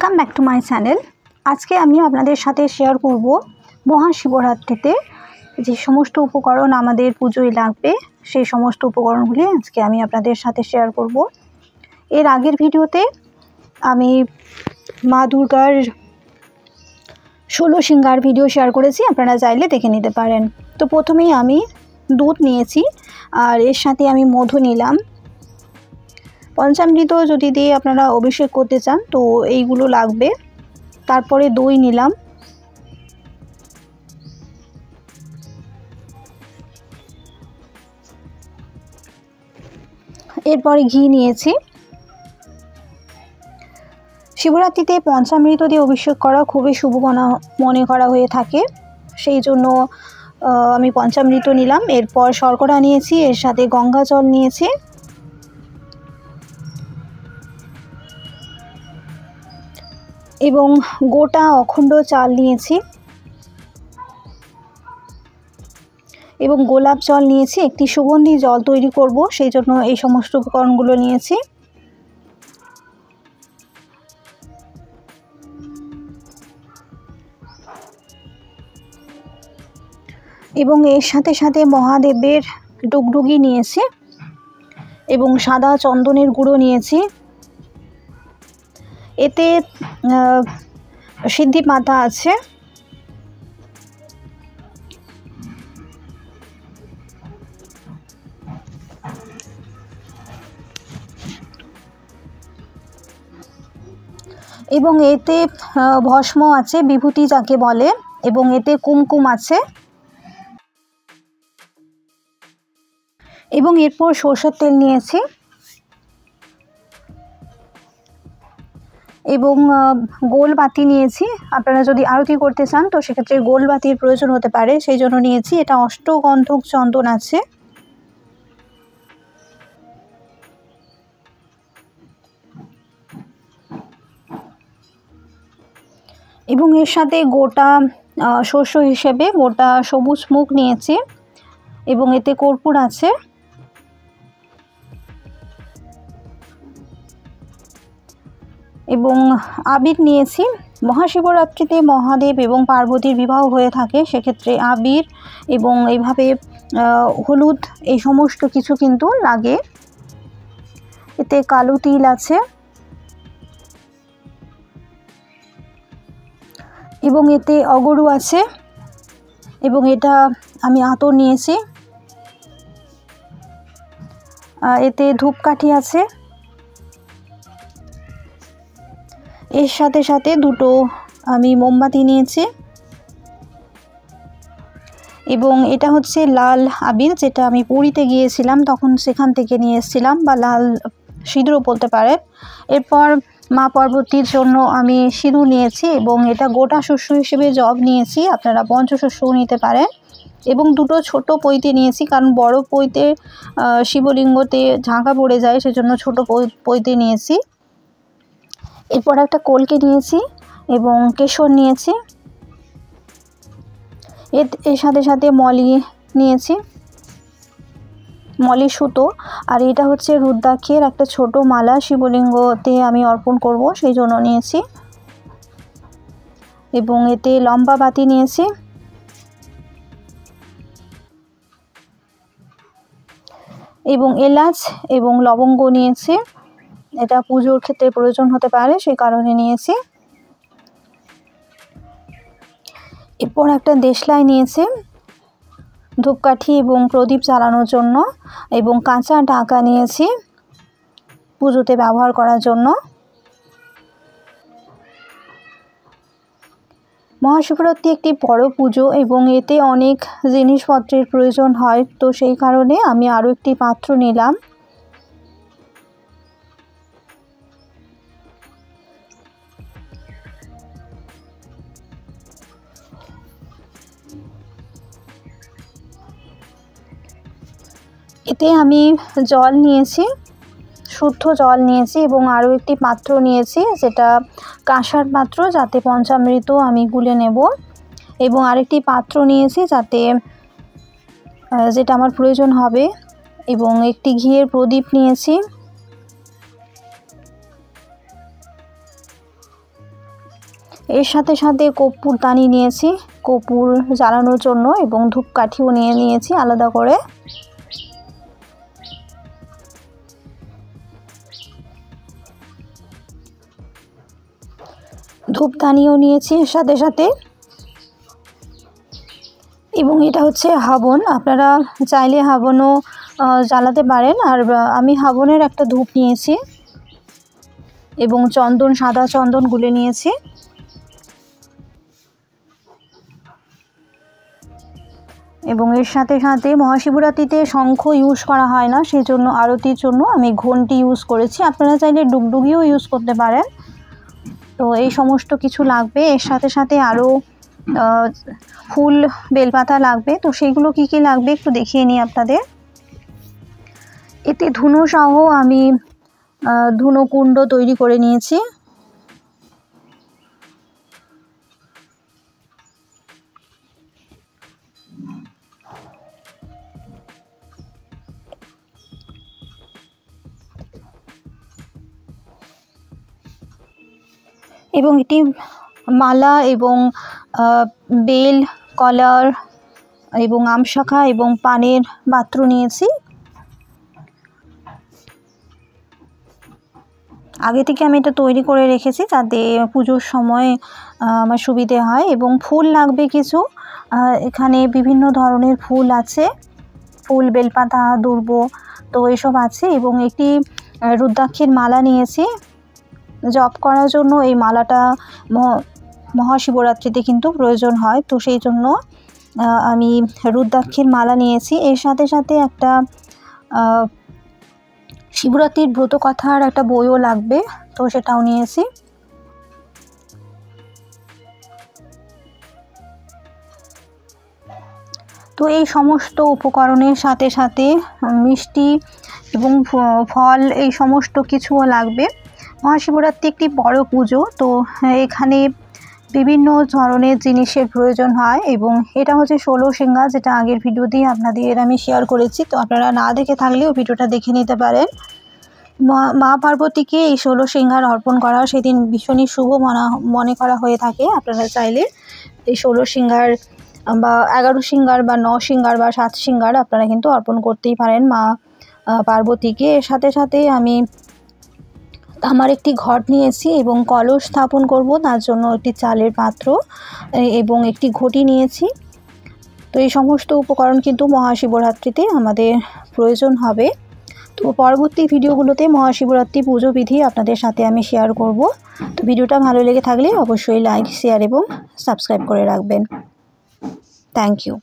Welcome back to my channel. আজকে আমি আপনাদের সাথে শেয়ার করব মহাশিবরাত্রিতে যে সমস্ত উপকরণ আমাদের পুজোয় লাগবে সেই সমস্ত উপকরণগুলি আজকে আমি আপনাদের সাথে শেয়ার করব। এর আগের ভিডিওতে আমি মা দুর্গার 16 সিঙ্গার ভিডিও শেয়ার করেছি, আপনারা চাইলে দেখে নিতে পারেন। তো প্রথমেই আমি দুধ নিয়েছি আর এর সাথে আমি মধু নিলাম। পঞ্চামৃত যদি দিয়ে আপনারা অভিষেক করতে চান তো এইগুলো লাগবে। তারপরে দই নিলাম, এরপরে ঘি নিয়েছি। শিবরাত্রিতে পঞ্চামৃত দিয়ে অভিষেক করা খুবই শুভ মনে করা হয়ে থাকে, সেই জন্য আমি পঞ্চামৃত নিলাম। এরপর শর্করা নিয়েছি, এর সাথে গঙ্গা জল নিয়েছি এবং গোটা অখণ্ড চাল নিয়েছি এবং গোলাপ জল নিয়েছি। একটি সুগন্ধি জল তৈরি করব, সেই জন্য এই সমস্ত উপকরণগুলো নিয়েছি। এবং এর সাথে সাথে মহাদেবের ডুগডুগি নিয়েছি এবং সাদা চন্দনের গুঁড়ো নিয়েছি। এতে সিদ্ধি পাতা আছে। এবং এতে ভস্ম আছে, বিভূতি যাকে বলে, এবং এতে কুমকুম আছে। এবং এরপর সরষের তেল নিয়েছি এবং গোল বাতি নিয়েছি। আপনারা যদি আরতি করতে চান তো সেক্ষেত্রে গোল বাতির প্রয়োজন হতে পারে, সেই জন্য নিয়েছি। এটা অষ্টগন্ধক চন্দন আছে। এবং এর সাথে গোটা শস্য হিসেবে গোটা সবুজ মুগ নিয়েছি এবং এতে কর্পূর আছে। এবং আবির নিয়েছি। মহাশিবরাত্রিতে মহাদেব এবং পার্বতীর বিবাহ হয়ে থাকে, সেক্ষেত্রে আবির এবং এইভাবে হলুদ এই সমস্ত কিছু কিন্তু লাগে। এতে কালো তিল আছে এবং এতে অগরু আছে এবং এটা আমি আতর নিয়েছি। এতে ধূপকাঠি আছে। এর সাথে সাথে দুটো আমি মোমবাতি নিয়েছি এবং এটা হচ্ছে লাল আবির, যেটা আমি পুরীতে গিয়েছিলাম তখন সেখান থেকে নিয়ে এসেছিলাম, বা লাল সিঁদুরও বলতে পারেন। এরপর মা পার্বতীর জন্য আমি সিঁদুর নিয়েছি এবং এটা গোটা শস্য হিসেবে জব নিয়েছি, আপনারা পঞ্চশস্যও নিতে পারেন। এবং দুটো ছোট পৈতে নিয়েছি, কারণ বড় পৈতে শিবলিঙ্গতে ঝাঁকা পড়ে যায়, সেজন্য ছোট পৈতে নিয়েছি। এরপর একটা কলকে নিয়েছি এবং কেশর নিয়েছি। এর সাথে সাথে মলি নিয়েছি, মলি সুতো। আর এটা হচ্ছে রুদ্রাক্ষের একটা ছোট মালা, শিবলিঙ্গতে আমি অর্পণ করব সেই জন্য নিয়েছি। এবং এতে লম্বা বাতি নিয়েছি এবং এলাচ এবং লবঙ্গ নিয়েছি। এটা পুজোর ক্ষেত্রে প্রয়োজন হতে পারে, সেই কারণে নিয়েছি। এরপর একটা দেশলাই নিয়েছি ধূপকাঠি এবং প্রদীপ জ্বালানোর জন্য, এবং কাঁচা টাকা নিয়েছি পুজোতে ব্যবহার করার জন্য। মহাশিবরাত্রি একটি বড় পুজো এবং এতে অনেক জিনিসপত্রের প্রয়োজন হয়, তো সেই কারণে আমি আরও একটি পাত্র নিলাম। এতে আমি জল নিয়েছি, শুদ্ধ জল নিয়েছি এবং আরও একটি পাত্র নিয়েছি, যেটা কাঁসার পাত্র, যাতে পঞ্চামৃত আমি গুলে নেব। এবং আরেকটি পাত্র নিয়েছি যেটা আমার প্রয়োজন হবে। এবং একটি ঘিয়ের প্রদীপ নিয়েছি এর সাথে সাথে কর্পূরদানি নিয়েছি কর্পূর জ্বালানোর জন্য, এবং ধূপকাঠিও নিয়ে নিয়েছি আলাদা করে। ধূপদানিও নিয়েছি এর সাথে সাথে। এবং এটা হচ্ছে হাবন, আপনারা চাইলে হাবনও জ্বালাতে পারেন। আর আমি হাবনের একটা ধূপ নিয়েছি এবং চন্দন, সাদা চন্দন গুলে নিয়েছি। এবং এর সাথে সাথে মহাশিবরাত্রিতে শঙ্খ ইউজ করা হয় না, সেই জন্য আরতির জন্য আমি ঘণ্টি ইউজ করেছি। আপনারা চাইলে ডুগডুগিও ইউজ করতে পারেন। তো এই সমস্ত কিছু লাগবে। এর সাথে সাথে আরও ফুল, বেলপাতা লাগবে। তো সেইগুলো কি কি লাগবে একটু দেখিয়ে নিই আপনাদের। এতে ধুনো সহ আমি ধুনো কুণ্ড তৈরি করে নিয়েছি। এবং এটি মালা এবং বেল, কলার এবং আমশাখা এবং পানের পাত্র নিয়েছি। আগে থেকে আমি এটা তৈরি করে রেখেছি যাতে পুজোর সময় আমার সুবিধে হয়। এবং ফুল লাগবে কিছু, এখানে বিভিন্ন ধরনের ফুল আছে, ফুল, বেলপাতা, দুর্ব, তো এসব আছে। এবং একটি রুদ্রাক্ষের মালা নিয়েছি জপ করার জন্য। এই মালাটা মহাশিবরাত্রিতে কিন্তু প্রয়োজন হয়, তো সেই জন্য আমি রুদ্রাক্ষের মালা নিয়েছি। এর সাথে সাথে একটা শিবরাত্রির ব্রত কথার একটা বইও লাগবে, তো সেটাও নিয়েছি। তো এই সমস্ত উপকরণের সাথে সাথে মিষ্টি এবং ফল, এই সমস্ত কিছুও লাগবে। মহাশিবরাত্রি একটি বড় পুজো, তো এখানে বিভিন্ন ধরনের জিনিসের প্রয়োজন হয়। এবং এটা হচ্ছে 16 সিংহা, যেটা আগের ভিডিওতেই আপনাদের আমি শেয়ার করেছি। তো আপনারা না দেখে থাকলেও ভিডিওটা দেখে নিতে পারেন। মা পার্বতীকে এই 16 সিংহার অর্পণ করা সেদিন ভীষণই শুভ মনে করা হয়ে থাকে। আপনারা চাইলে এই 16 সিংহার বা 11 সিংহার বা 9 সিংহার বা 7 সিংহার আপনারা কিন্তু অর্পণ করতেই পারেন মা পার্বতীকে। এর সাথে সাথে আমি আমার একটি ঘট নিয়েছি এবং কলস স্থাপন করব, তার জন্য একটি চালের পাত্র এবং একটি ঘটি নিয়েছি। তো এই সমস্ত উপকরণ কিন্তু মহাশিবরাত্রিতে আমাদের প্রয়োজন হবে। তো পরবর্তী ভিডিওগুলোতে মহাশিবরাত্রি পুজো বিধি আপনাদের সাথে আমি শেয়ার করব। তো ভিডিওটা ভালো লেগে থাকলে অবশ্যই লাইক, শেয়ার এবং সাবস্ক্রাইব করে রাখবেন। Thank you.